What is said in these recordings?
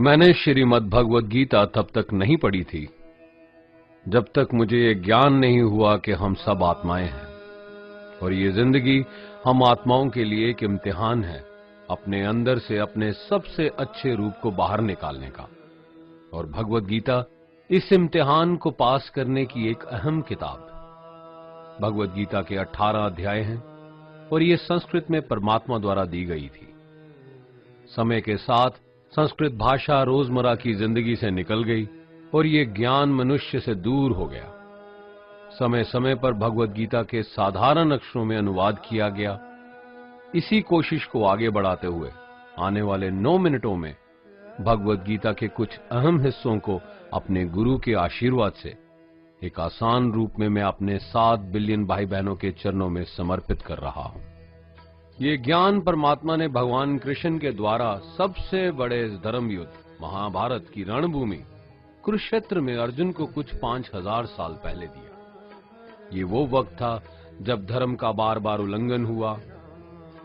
मैंने श्रीमद् भगवद गीता तब तक नहीं पढ़ी थी जब तक मुझे ये ज्ञान नहीं हुआ कि हम सब आत्माएं हैं और ये जिंदगी हम आत्माओं के लिए एक इम्तिहान है अपने अंदर से अपने सबसे अच्छे रूप को बाहर निकालने का। और भगवद गीता इस इम्तिहान को पास करने की एक अहम किताब। भगवद गीता के 18 अध्याय हैं और ये संस्कृत में परमात्मा द्वारा दी गई थी। समय के साथ संस्कृत भाषा रोजमर्रा की जिंदगी से निकल गई और ये ज्ञान मनुष्य से दूर हो गया। समय समय पर भगवद गीता के साधारण अक्षरों में अनुवाद किया गया। इसी कोशिश को आगे बढ़ाते हुए आने वाले 9 मिनटों में भगवद गीता के कुछ अहम हिस्सों को अपने गुरु के आशीर्वाद से एक आसान रूप में मैं अपने 7 बिलियन भाई बहनों के चरणों में समर्पित कर रहा हूं। ये ज्ञान परमात्मा ने भगवान कृष्ण के द्वारा सबसे बड़े धर्म युद्ध महाभारत की रणभूमि कुरुक्षेत्र में अर्जुन को कुछ 5000 साल पहले दिया। ये वो वक्त था जब धर्म का बार बार उल्लंघन हुआ,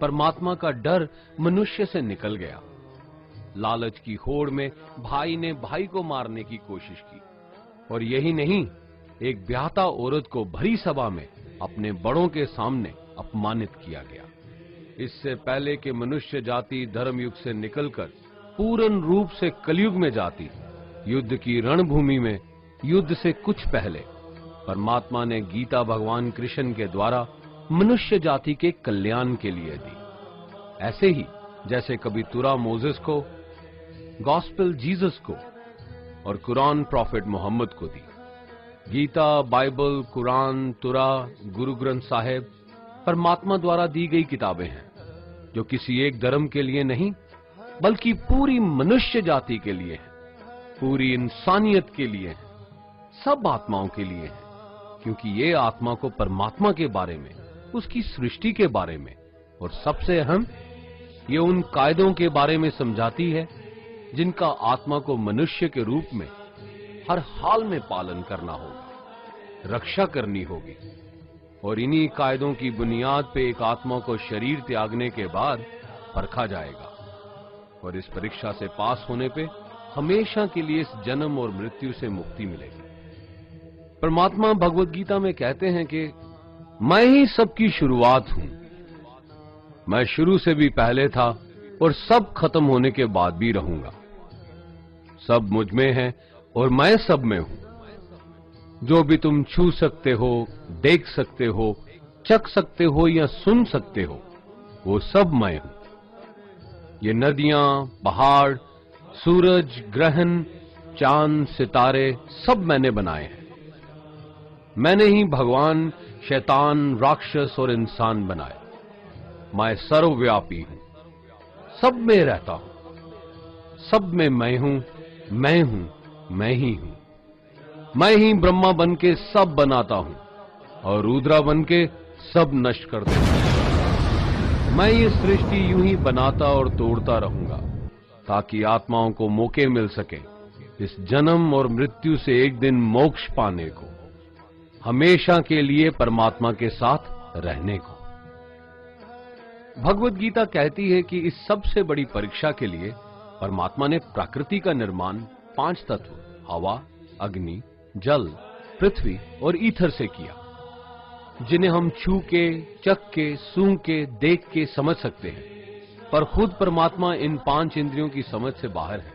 परमात्मा का डर मनुष्य से निकल गया। लालच की होड़ में भाई ने भाई को मारने की कोशिश की और यही नहीं, एक ब्याहता औरत को भरी सभा में अपने बड़ों के सामने अपमानित किया गया। इससे पहले कि मनुष्य जाति धर्म युग से निकलकर पूर्ण रूप से कलयुग में जाती, युद्ध की रणभूमि में युद्ध से कुछ पहले परमात्मा ने गीता भगवान कृष्ण के द्वारा मनुष्य जाति के कल्याण के लिए दी। ऐसे ही जैसे कभी तुरा मोसेस को, गॉस्पेल जीसस को और कुरान प्रॉफिट मोहम्मद को दी। गीता, बाइबल, कुरान, तुरा, गुरु ग्रंथ साहिब परमात्मा द्वारा दी गई किताबें हैं जो किसी एक धर्म के लिए नहीं बल्कि पूरी मनुष्य जाति के लिए है, पूरी इंसानियत के लिए है, सब आत्माओं के लिए है। क्योंकि ये आत्मा को परमात्मा के बारे में, उसकी सृष्टि के बारे में और सबसे अहम ये उन कायदों के बारे में समझाती है जिनका आत्मा को मनुष्य के रूप में हर हाल में पालन करना होगा, रक्षा करनी होगी। और इन्हीं कायदों की बुनियाद पे एक आत्मा को शरीर त्यागने के बाद परखा जाएगा और इस परीक्षा से पास होने पे हमेशा के लिए इस जन्म और मृत्यु से मुक्ति मिलेगी। परमात्मा भगवद गीता में कहते हैं कि मैं ही सबकी शुरुआत हूं, मैं शुरू से भी पहले था और सब खत्म होने के बाद भी रहूंगा। सब मुझ में है और मैं सब में हूं। जो भी तुम छू सकते हो, देख सकते हो, चख सकते हो या सुन सकते हो, वो सब मैं हूं। ये नदियां, पहाड़, सूरज, ग्रहण, चांद, सितारे सब मैंने बनाए हैं। मैंने ही भगवान, शैतान, राक्षस और इंसान बनाए। मैं सर्वव्यापी हूं, सब में रहता हूं, सब में मैं हूं, मैं ही हूं। मैं ही ब्रह्मा बन के सब बनाता हूं और रुद्रा बन के सब नष्ट कर देता हूं। मैं ये सृष्टि यूं ही बनाता और तोड़ता रहूंगा ताकि आत्माओं को मौके मिल सके इस जन्म और मृत्यु से एक दिन मोक्ष पाने को, हमेशा के लिए परमात्मा के साथ रहने को। भगवद गीता कहती है कि इस सबसे बड़ी परीक्षा के लिए परमात्मा ने प्रकृति का निर्माण 5 तत्व हवा, अग्नि, जल, पृथ्वी और ईथर से किया, जिन्हें हम छू के, चख के, सूंघ के, देख के समझ सकते हैं। पर खुद परमात्मा इन 5 इंद्रियों की समझ से बाहर है।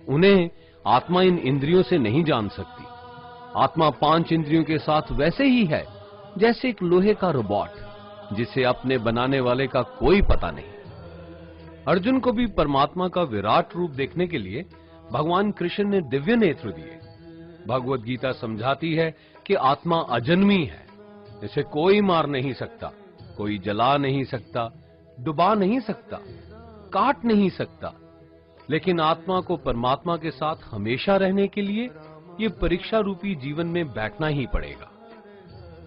उन्हें आत्मा इन इंद्रियों से नहीं जान सकती। आत्मा 5 इंद्रियों के साथ वैसे ही है जैसे एक लोहे का रोबोट जिसे अपने बनाने वाले का कोई पता नहीं। अर्जुन को भी परमात्मा का विराट रूप देखने के लिए भगवान कृष्ण ने दिव्य नेत्र दिए। भगवद गीता समझाती है कि आत्मा अजन्मी है, इसे कोई मार नहीं सकता, कोई जला नहीं सकता, डुबा नहीं सकता, काट नहीं सकता। लेकिन आत्मा को परमात्मा के साथ हमेशा रहने के लिए ये परीक्षा रूपी जीवन में बैठना ही पड़ेगा।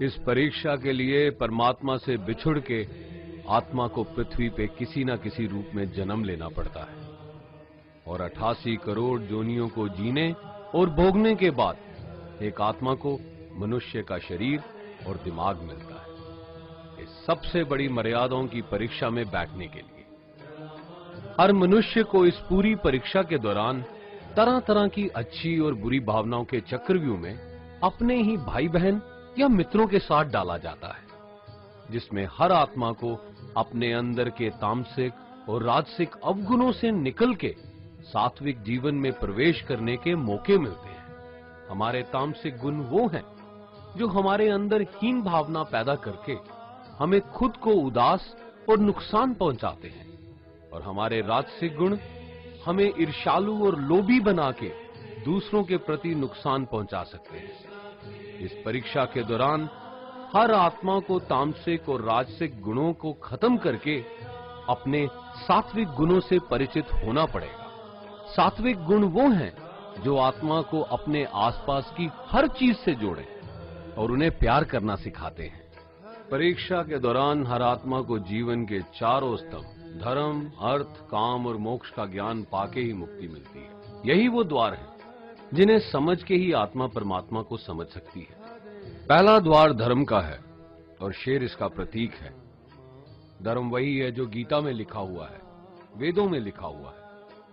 इस परीक्षा के लिए परमात्मा से बिछुड़ के आत्मा को पृथ्वी पे किसी न किसी रूप में जन्म लेना पड़ता है और 88 करोड़ जोनियों को जीने और भोगने के बाद एक आत्मा को मनुष्य का शरीर और दिमाग मिलता है इस सबसे बड़ी मर्यादाओं की परीक्षा में बैठने के लिए। हर मनुष्य को इस पूरी परीक्षा के दौरान तरह तरह की अच्छी और बुरी भावनाओं के चक्रव्यूह में अपने ही भाई बहन या मित्रों के साथ डाला जाता है, जिसमें हर आत्मा को अपने अंदर के तामसिक और राजसिक अवगुणों से निकल के सात्विक जीवन में प्रवेश करने के मौके मिलते हैं। हमारे तामसिक गुण वो हैं जो हमारे अंदर हीन भावना पैदा करके हमें खुद को उदास और नुकसान पहुंचाते हैं, और हमारे राजसिक गुण हमें ईर्ष्यालु और लोभी बना के दूसरों के प्रति नुकसान पहुंचा सकते हैं। इस परीक्षा के दौरान हर आत्मा को तामसिक और राजसिक गुणों को खत्म करके अपने सात्विक गुणों से परिचित होना पड़ेगा। सात्विक गुण वो हैं जो आत्मा को अपने आसपास की हर चीज से जोड़े और उन्हें प्यार करना सिखाते हैं। परीक्षा के दौरान हर आत्मा को जीवन के चारों स्तंभ धर्म, अर्थ, काम और मोक्ष का ज्ञान पाके ही मुक्ति मिलती है। यही वो द्वार है जिन्हें समझ के ही आत्मा परमात्मा को समझ सकती है। पहला द्वार धर्म का है और शेर इसका प्रतीक है। धर्म वही है जो गीता में लिखा हुआ है, वेदों में लिखा हुआ है,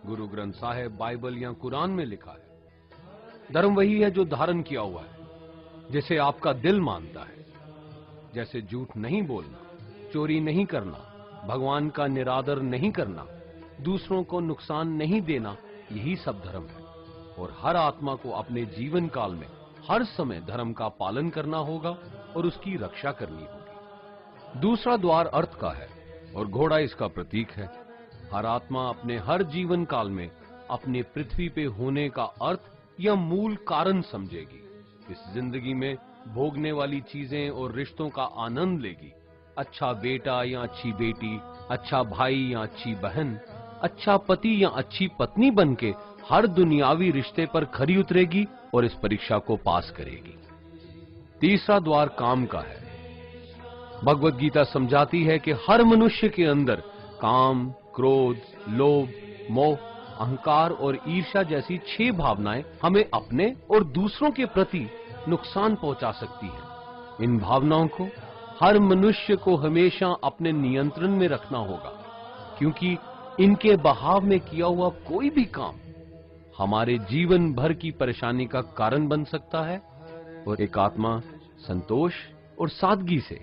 गुरु ग्रंथ साहिब, बाइबल या कुरान में लिखा है। धर्म वही है जो धारण किया हुआ है, जिसे आपका दिल मानता है, जैसे झूठ नहीं बोलना, चोरी नहीं करना, भगवान का निरादर नहीं करना, दूसरों को नुकसान नहीं देना, यही सब धर्म है। और हर आत्मा को अपने जीवन काल में हर समय धर्म का पालन करना होगा और उसकी रक्षा करनी होगी। दूसरा द्वार अर्थ का है और घोड़ा इसका प्रतीक है। हर आत्मा अपने हर जीवन काल में अपने पृथ्वी पे होने का अर्थ या मूल कारण समझेगी। इस जिंदगी में भोगने वाली चीजें और रिश्तों का आनंद लेगी। अच्छा बेटा या अच्छी बेटी, अच्छा भाई या अच्छी बहन, अच्छा पति या अच्छी पत्नी बनके हर दुनियावी रिश्ते पर खरी उतरेगी और इस परीक्षा को पास करेगी। तीसरा द्वार काम का है। भगवत गीता समझाती है कि हर मनुष्य के अंदर काम, क्रोध, लोभ, मोह, अहंकार और ईर्ष्या जैसी 6 भावनाएं हमें अपने और दूसरों के प्रति नुकसान पहुंचा सकती हैं। इन भावनाओं को हर मनुष्य को हमेशा अपने नियंत्रण में रखना होगा, क्योंकि इनके बहाव में किया हुआ कोई भी काम हमारे जीवन भर की परेशानी का कारण बन सकता है। और एक आत्मा संतोष और सादगी से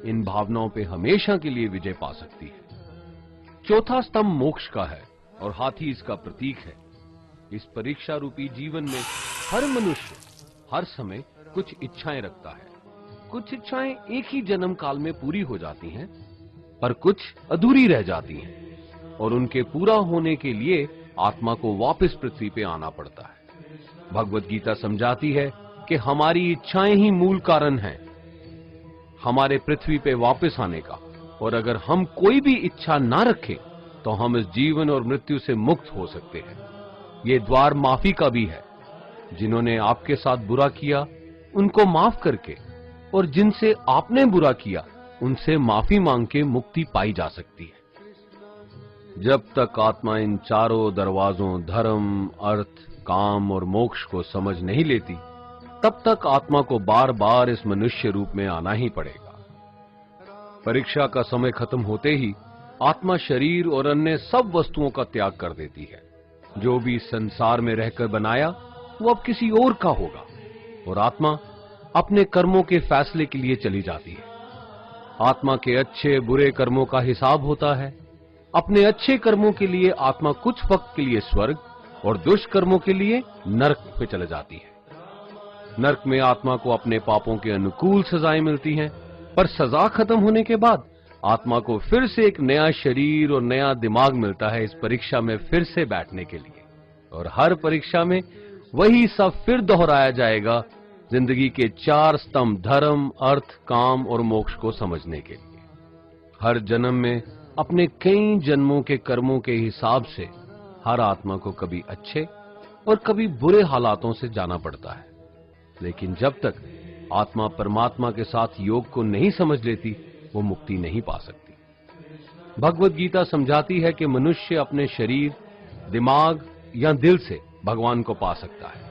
इन भावनाओं पे हमेशा के लिए विजय पा सकती है। चौथा स्तंभ मोक्ष का है और हाथी इसका प्रतीक है। इस परीक्षा रूपी जीवन में हर मनुष्य हर समय कुछ इच्छाएं रखता है। कुछ इच्छाएं एक ही जन्म काल में पूरी हो जाती हैं, पर कुछ अधूरी रह जाती हैं और उनके पूरा होने के लिए आत्मा को वापस पृथ्वी पे आना पड़ता है। भगवत गीता समझाती है कि हमारी इच्छाएं ही मूल कारण हैं हमारे पृथ्वी पे वापस आने का, और अगर हम कोई भी इच्छा ना रखें तो हम इस जीवन और मृत्यु से मुक्त हो सकते हैं। ये द्वार माफी का भी है। जिन्होंने आपके साथ बुरा किया उनको माफ करके और जिनसे आपने बुरा किया उनसे माफी मांग के मुक्ति पाई जा सकती है। जब तक आत्मा इन चारों दरवाजों धर्म, अर्थ, काम और मोक्ष को समझ नहीं लेती, तब तक आत्मा को बार बार इस मनुष्य रूप में आना ही पड़ेगा। परीक्षा का समय खत्म होते ही आत्मा शरीर और अन्य सब वस्तुओं का त्याग कर देती है। जो भी संसार में रहकर बनाया वो अब किसी और का होगा, और आत्मा अपने कर्मों के फैसले के लिए चली जाती है। आत्मा के अच्छे बुरे कर्मों का हिसाब होता है। अपने अच्छे कर्मों के लिए आत्मा कुछ वक्त के लिए स्वर्ग और दुष्कर्मों के लिए नरक पे चले जाती है। नरक में आत्मा को अपने पापों के अनुकूल सजाएं मिलती हैं, पर सजा खत्म होने के बाद आत्मा को फिर से एक नया शरीर और नया दिमाग मिलता है इस परीक्षा में फिर से बैठने के लिए। और हर परीक्षा में वही सब फिर दोहराया जाएगा, जिंदगी के 4 स्तंभ धर्म, अर्थ, काम और मोक्ष को समझने के लिए। हर जन्म में अपने कई जन्मों के कर्मों के हिसाब से हर आत्मा को कभी अच्छे और कभी बुरे हालातों से जाना पड़ता है। लेकिन जब तक आत्मा परमात्मा के साथ योग को नहीं समझ लेती, वो मुक्ति नहीं पा सकती। भगवत गीता समझाती है कि मनुष्य अपने शरीर, दिमाग या दिल से भगवान को पा सकता है।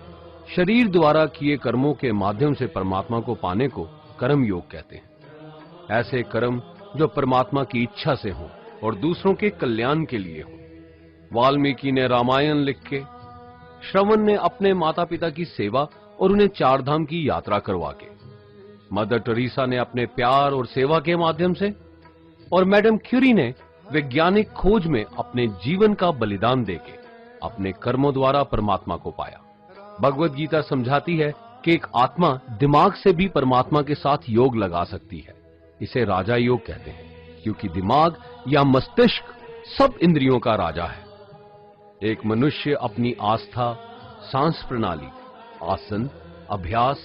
शरीर द्वारा किए कर्मों के माध्यम से परमात्मा को पाने को कर्म योग कहते हैं। ऐसे कर्म जो परमात्मा की इच्छा से हों और दूसरों के कल्याण के लिए हों। वाल्मीकि ने रामायण लिख के श्रवण ने अपने माता पिता की सेवा और उन्हें चार धाम की यात्रा करवा के, मदर टेरेसा ने अपने प्यार और सेवा के माध्यम से, और मैडम क्यूरी ने वैज्ञानिक खोज में अपने जीवन का बलिदान देके अपने कर्मों द्वारा परमात्मा को पाया। भगवत गीता समझाती है कि एक आत्मा दिमाग से भी परमात्मा के साथ योग लगा सकती है। इसे राजा योग कहते हैं, क्योंकि दिमाग या मस्तिष्क सब इंद्रियों का राजा है। एक मनुष्य अपनी आस्था, सांस प्रणाली, आसन, अभ्यास,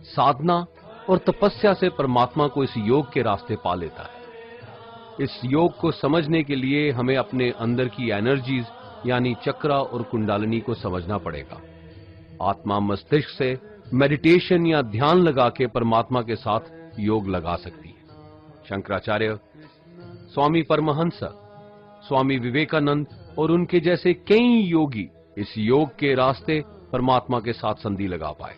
साधना और तपस्या से परमात्मा को इस योग के रास्ते पा लेता है। इस योग को समझने के लिए हमें अपने अंदर की एनर्जीज यानी चक्रा और कुंडालिनी को समझना पड़ेगा। आत्मा मस्तिष्क से मेडिटेशन या ध्यान लगा के परमात्मा के साथ योग लगा सकती है। शंकराचार्य, स्वामी परमहंस, स्वामी विवेकानंद और उनके जैसे कई योगी इस योग के रास्ते परमात्मा के साथ संधि लगा पाए।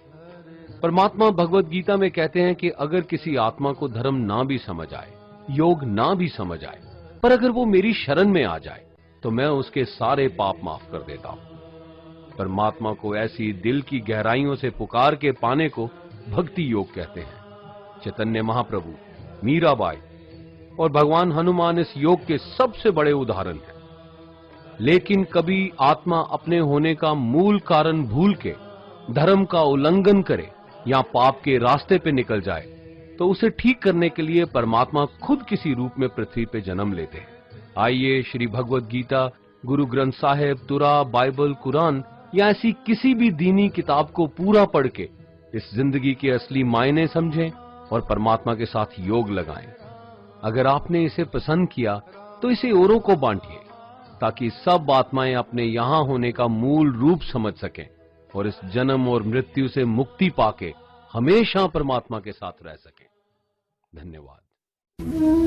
परमात्मा भगवत गीता में कहते हैं कि अगर किसी आत्मा को धर्म ना भी समझ आए, योग ना भी समझ आए, पर अगर वो मेरी शरण में आ जाए तो मैं उसके सारे पाप माफ कर देता हूं। परमात्मा को ऐसी दिल की गहराइयों से पुकार के पाने को भक्ति योग कहते हैं। चैतन्य महाप्रभु, मीराबाई और भगवान हनुमान इस योग के सबसे बड़े उदाहरण हैं। लेकिन कभी आत्मा अपने होने का मूल कारण भूल के धर्म का उल्लंघन करे या पाप के रास्ते पे निकल जाए तो उसे ठीक करने के लिए परमात्मा खुद किसी रूप में पृथ्वी पे जन्म लेते हैं। आइए श्री भगवत गीता, गुरु ग्रंथ साहिब, तुरा, बाइबल, कुरान या ऐसी किसी भी दीनी किताब को पूरा पढ़ के इस जिंदगी के असली मायने समझें और परमात्मा के साथ योग लगाएं। अगर आपने इसे पसंद किया तो इसे औरों को बांटिए ताकि सब आत्माएं अपने यहां होने का मूल रूप समझ सकें और इस जन्म और मृत्यु से मुक्ति पाके हमेशा परमात्मा के साथ रह सकें। धन्यवाद।